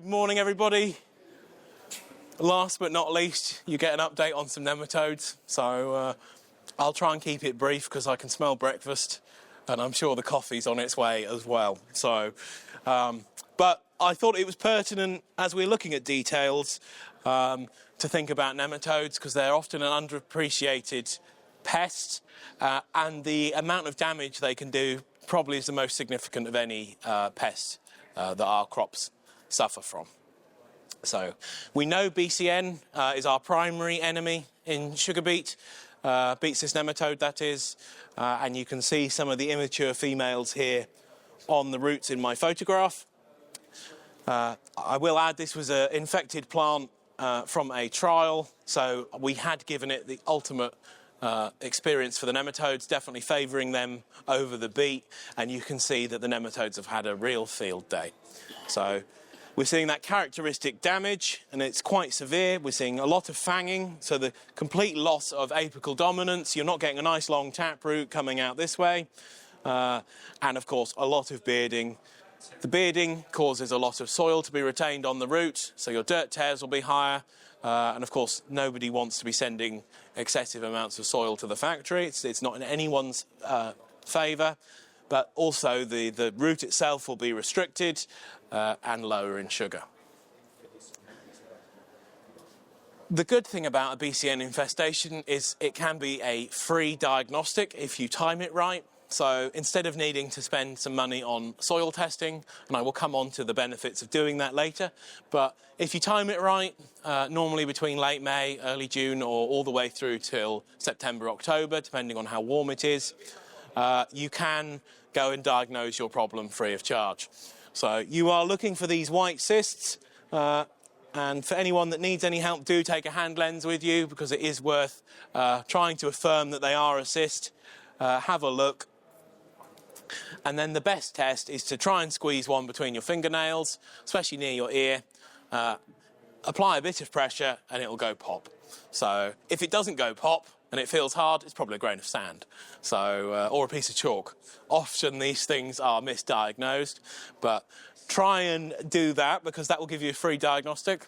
Good morning, everybody. Last but not least, you get an update on some nematodes. So I'll try and keep it brief because I can smell breakfast and I'm sure the coffee's on its way as well. So, but I thought it was pertinent as we're looking at details to think about nematodes because they're often an underappreciated pest and the amount of damage they can do probably is the most significant of any pest that our crops suffer from. So we know BCN is our primary enemy in sugar beet, beet cyst nematode that is, and you can see some of the immature females here on the roots in my photograph. I will add this was an infected plant from a trial, so we had given it the ultimate experience for the nematodes, definitely favouring them over the beet, and you can see that the nematodes have had a real field day. So we're seeing that characteristic damage, and it's quite severe. We're seeing a lot of fanging, so the complete loss of apical dominance. You're not getting a nice long taproot coming out this way. And, of course, a lot of bearding. The bearding causes a lot of soil to be retained on the root, so your dirt tears will be higher. And, of course, nobody wants to be sending excessive amounts of soil to the factory. It's not in anyone's favour. But also the root itself will be restricted and lower in sugar. The good thing about a BCN infestation is it can be a free diagnostic if you time it right. So instead of needing to spend some money on soil testing, and I will come on to the benefits of doing that later, but if you time it right, normally between late May, early June, or all the way through till September, October, depending on how warm it is, you can go and diagnose your problem free of charge. So you are looking for these white cysts, and for anyone that needs any help, do take a hand lens with you because it is worth trying to affirm that they are a cyst. Have a look. And then the best test is to try and squeeze one between your fingernails, especially near your ear. Apply a bit of pressure and it will go pop. So if it doesn't go pop, and it feels hard, it's probably a grain of sand, so or a piece of chalk. Often these things are misdiagnosed, but try and do that because that will give you a free diagnostic.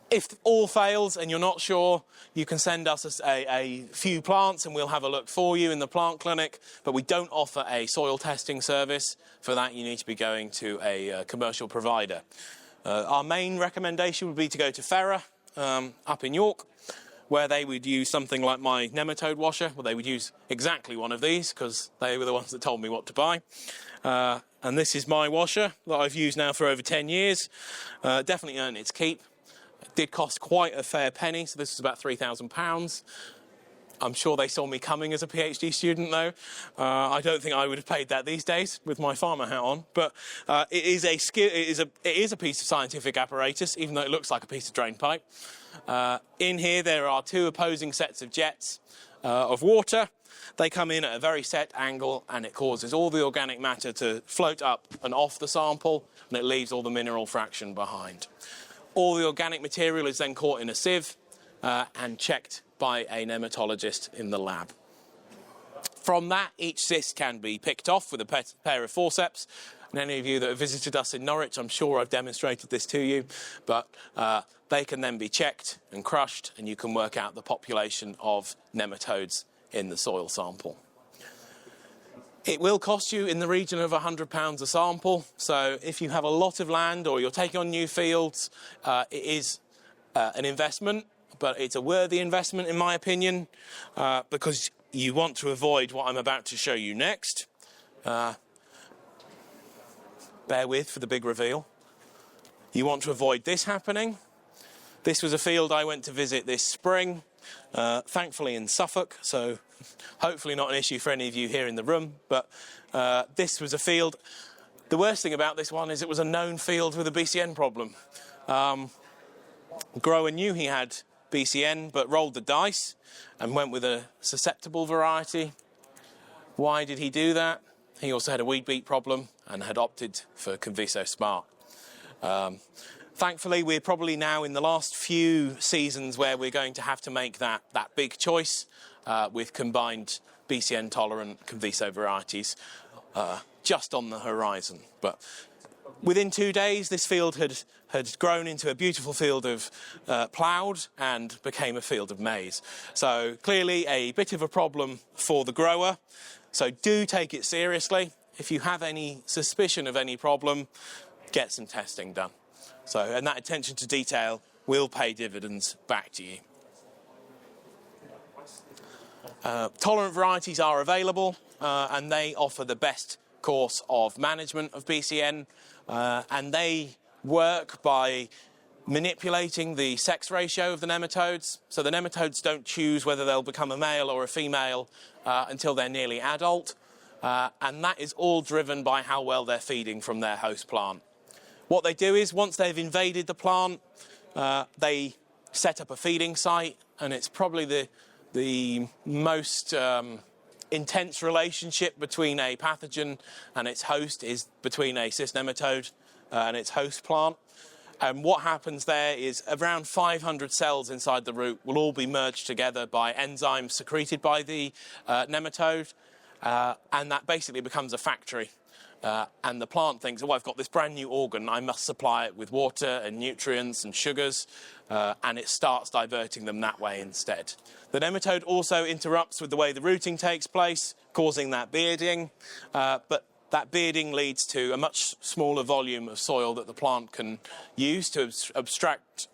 If all fails and you're not sure, you can send us a few plants and we'll have a look for you in the plant clinic, but we don't offer a soil testing service. For that, you need to be going to a commercial provider. Our main recommendation would be to go to Ferrer up in York, where they would use something like my nematode washer. Well, they would use exactly one of these because they were the ones that told me what to buy. And this is my washer that I've used now for over 10 years. Definitely earned its keep. It did cost quite a fair penny, so this was about £3,000. I'm sure they saw me coming as a PhD student, though. I don't think I would have paid that these days with my farmer hat on. But it is a piece of scientific apparatus, even though it looks like a piece of drain pipe. In here, there are two opposing sets of jets of water. They come in at a very set angle, and it causes all the organic matter to float up and off the sample, and it leaves all the mineral fraction behind. All the organic material is then caught in a sieve and checked by a nematologist in the lab. From that, each cyst can be picked off with a pair of forceps. And any of you that have visited us in Norwich, I'm sure I've demonstrated this to you, but they can then be checked and crushed, and you can work out the population of nematodes in the soil sample. It will cost you in the region of £100 a sample, so if you have a lot of land or you're taking on new fields, it is an investment, but it's a worthy investment in my opinion, because you want to avoid what I'm about to show you next. Bear with for the big reveal. You want to avoid this happening. This was a field I went to visit this spring, thankfully in Suffolk, so hopefully not an issue for any of you here in the room, but this was a field. The worst thing about this one is it was a known field with a BCN problem. The grower knew he had BCN, but rolled the dice and went with a susceptible variety. Why did he do that? He also had a weed beet problem and had opted for Conviso Smart. Thankfully, we're probably now in the last few seasons where we're going to have to make that big choice with combined BCN-tolerant Conviso varieties just on the horizon. But Within 2 days, this field had grown into a beautiful field of ploughed and became a field of maize. So clearly a bit of a problem for the grower. So do take it seriously. If you have any suspicion of any problem, get some testing done. So, and that attention to detail will pay dividends back to you. Tolerant varieties are available and they offer the best course of management of BCN, and they work by manipulating the sex ratio of the nematodes. So the nematodes don't choose whether they'll become a male or a female until they're nearly adult, and that is all driven by how well they're feeding from their host plant. What they do is, once they've invaded the plant, they set up a feeding site, and it's probably the most intense relationship between a pathogen and its host is between a cyst nematode and its host plant. And what happens there is around 500 cells inside the root will all be merged together by enzymes secreted by the nematode, and that basically becomes a factory. And the plant thinks, oh, I've got this brand new organ, I must supply it with water and nutrients and sugars, and it starts diverting them that way instead. The nematode also interrupts with the way the rooting takes place, causing that bearding, but that bearding leads to a much smaller volume of soil that the plant can use to abstract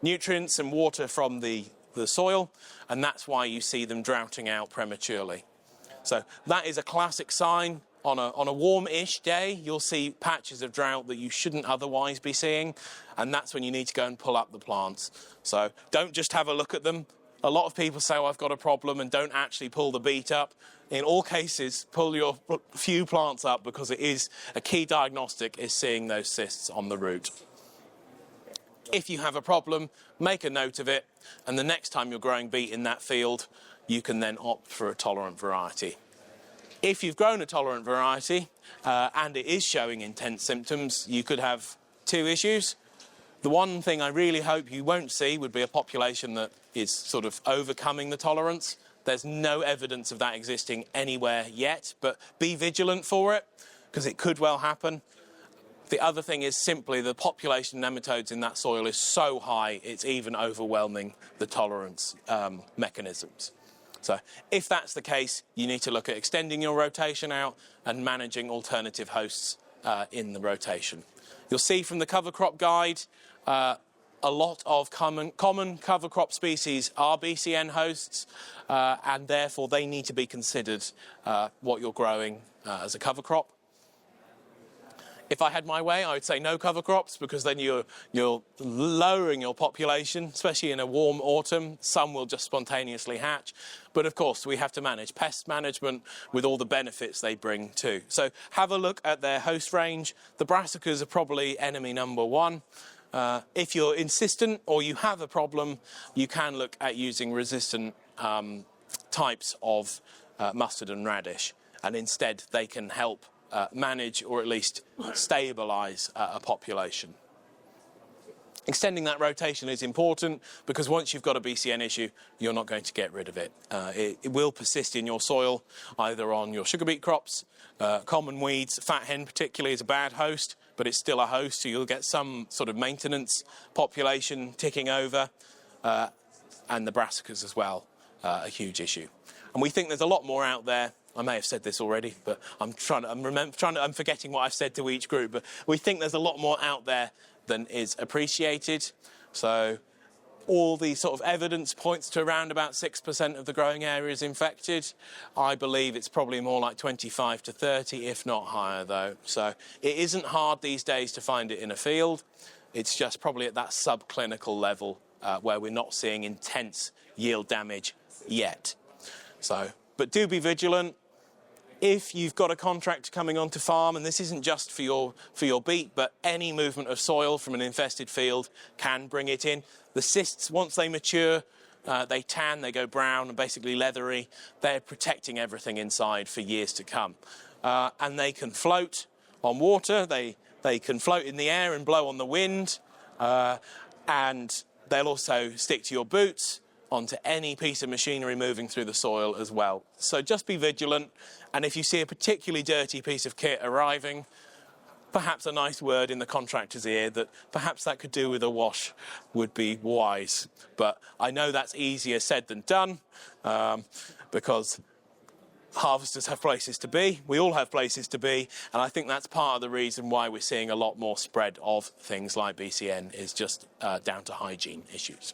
nutrients and water from the soil, and that's why you see them droughting out prematurely. So that is a classic sign. On a warm-ish day, you'll see patches of drought that you shouldn't otherwise be seeing, and that's when you need to go and pull up the plants. So don't just have a look at them. A lot of people say, oh, I've got a problem, and don't actually pull the beet up. In all cases, pull your few plants up, because it is a key diagnostic is seeing those cysts on the root. If you have a problem, make a note of it, and the next time you're growing beet in that field, you can then opt for a tolerant variety. If you've grown a tolerant variety and it is showing intense symptoms, you could have two issues. The one thing I really hope you won't see would be a population that is sort of overcoming the tolerance. There's no evidence of that existing anywhere yet, but be vigilant for it, because it could well happen. The other thing is simply the population of nematodes in that soil is so high, it's even overwhelming the tolerance mechanisms. So if that's the case, you need to look at extending your rotation out and managing alternative hosts in the rotation. You'll see from the cover crop guide, a lot of common cover crop species are BCN hosts, and therefore they need to be considered what you're growing as a cover crop. If I had my way, I would say no cover crops, because then you're lowering your population, especially in a warm autumn. Some will just spontaneously hatch. But of course, we have to manage pest management with all the benefits they bring too. So have a look at their host range. The brassicas are probably enemy number one. If you're insistent or you have a problem, you can look at using resistant types of mustard and radish, and instead they can help manage or at least stabilise a population. Extending that rotation is important, because once you've got a BCN issue, you're not going to get rid of it. It will persist in your soil, either on your sugar beet crops, common weeds. Fat hen particularly is a bad host, but it's still a host, so you'll get some sort of maintenance population ticking over, and the brassicas as well, a huge issue. And we think there's a lot more out there. I may have said this already, but I'm forgetting what I've said to each group. But we think there's a lot more out there than is appreciated. So all the sort of evidence points to around about 6% of the growing area is infected. I believe it's probably more like 25 to 30, if not higher, though. So it isn't hard these days to find it in a field. It's just probably at that subclinical level where we're not seeing intense yield damage yet. So, but do be vigilant. If you've got a contractor coming onto farm, and this isn't just for your beet, but any movement of soil from an infested field can bring it in. The cysts, once they mature, they tan, they go brown and basically leathery. They're protecting everything inside for years to come. And they can float on water, they can float in the air and blow on the wind, and they'll also stick to your boots, onto any piece of machinery moving through the soil as well. So just be vigilant, and if you see a particularly dirty piece of kit arriving, perhaps a nice word in the contractor's ear that perhaps that could do with a wash would be wise. But I know that's easier said than done, because harvesters have places to be, we all have places to be, and I think that's part of the reason why we're seeing a lot more spread of things like BCN is just down to hygiene issues.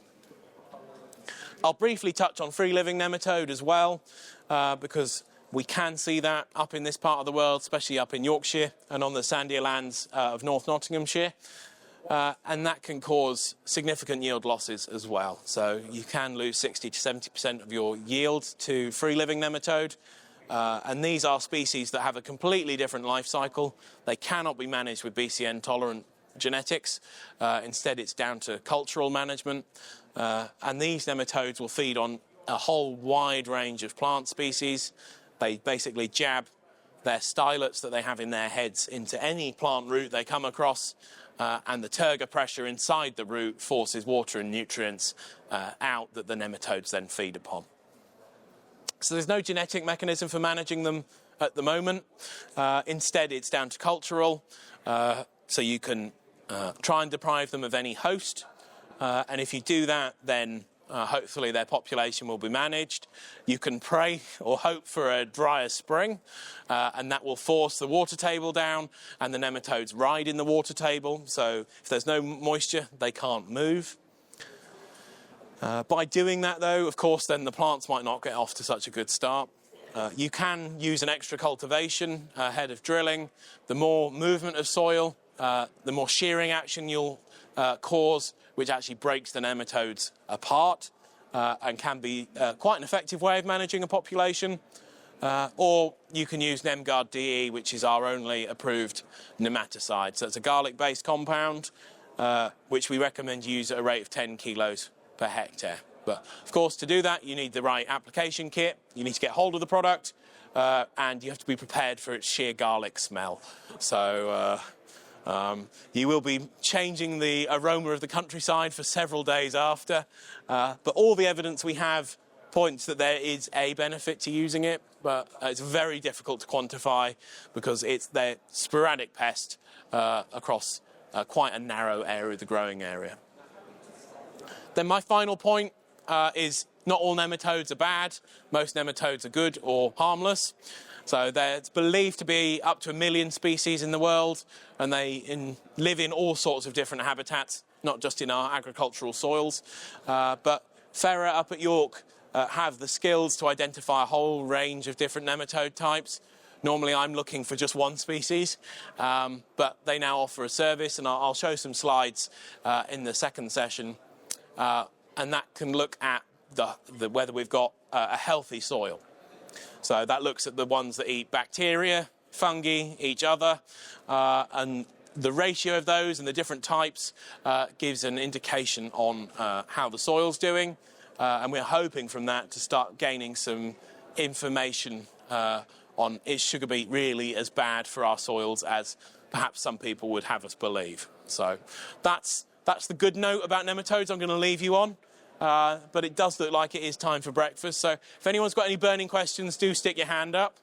I'll briefly touch on free-living nematode as well, because we can see that up in this part of the world, especially up in Yorkshire and on the sandier lands of North Nottinghamshire. And that can cause significant yield losses as well. So you can lose 60 to 70% of your yield to free-living nematode. And these are species that have a completely different life cycle. They cannot be managed with BCN-tolerant genetics. Instead, it's down to cultural management. And these nematodes will feed on a whole wide range of plant species. They basically jab their stylets that they have in their heads into any plant root they come across, and the turgor pressure inside the root forces water and nutrients out that the nematodes then feed upon. So there's no genetic mechanism for managing them at the moment. Instead, it's down to cultural. So you can try and deprive them of any host. And if you do that, then hopefully their population will be managed. You can pray or hope for a drier spring, and that will force the water table down, and the nematodes ride in the water table. So if there's no moisture, they can't move. By doing that, though, of course, then the plants might not get off to such a good start. You can use an extra cultivation ahead of drilling. The more movement of soil, the more shearing action you'll cause, which actually breaks the nematodes apart and can be quite an effective way of managing a population. Or you can use NemGuard DE, which is our only approved nematicide. So it's a garlic-based compound, which we recommend you use at a rate of 10 kilos per hectare. But of course, to do that, you need the right application kit, you need to get hold of the product, and you have to be prepared for its sheer garlic smell. So you will be changing the aroma of the countryside for several days after, but all the evidence we have points that there is a benefit to using it, but it's very difficult to quantify because it's their sporadic pest across quite a narrow area of the growing area. Then my final point is not all nematodes are bad. Most nematodes are good or harmless. So there's believed to be up to 1 million species in the world, and they live in all sorts of different habitats, not just in our agricultural soils. But Ferrer up at York have the skills to identify a whole range of different nematode types. Normally I'm looking for just one species, but they now offer a service, and I'll show some slides in the second session. And that can look at whether we've got a healthy soil. So that looks at the ones that eat bacteria, fungi, each other, and the ratio of those and the different types gives an indication on how the soil's doing. And we're hoping from that to start gaining some information on is sugar beet really as bad for our soils as perhaps some people would have us believe. So that's the good note about nematodes I'm going to leave you on. But it does look like it is time for breakfast. So if anyone's got any burning questions, do stick your hand up.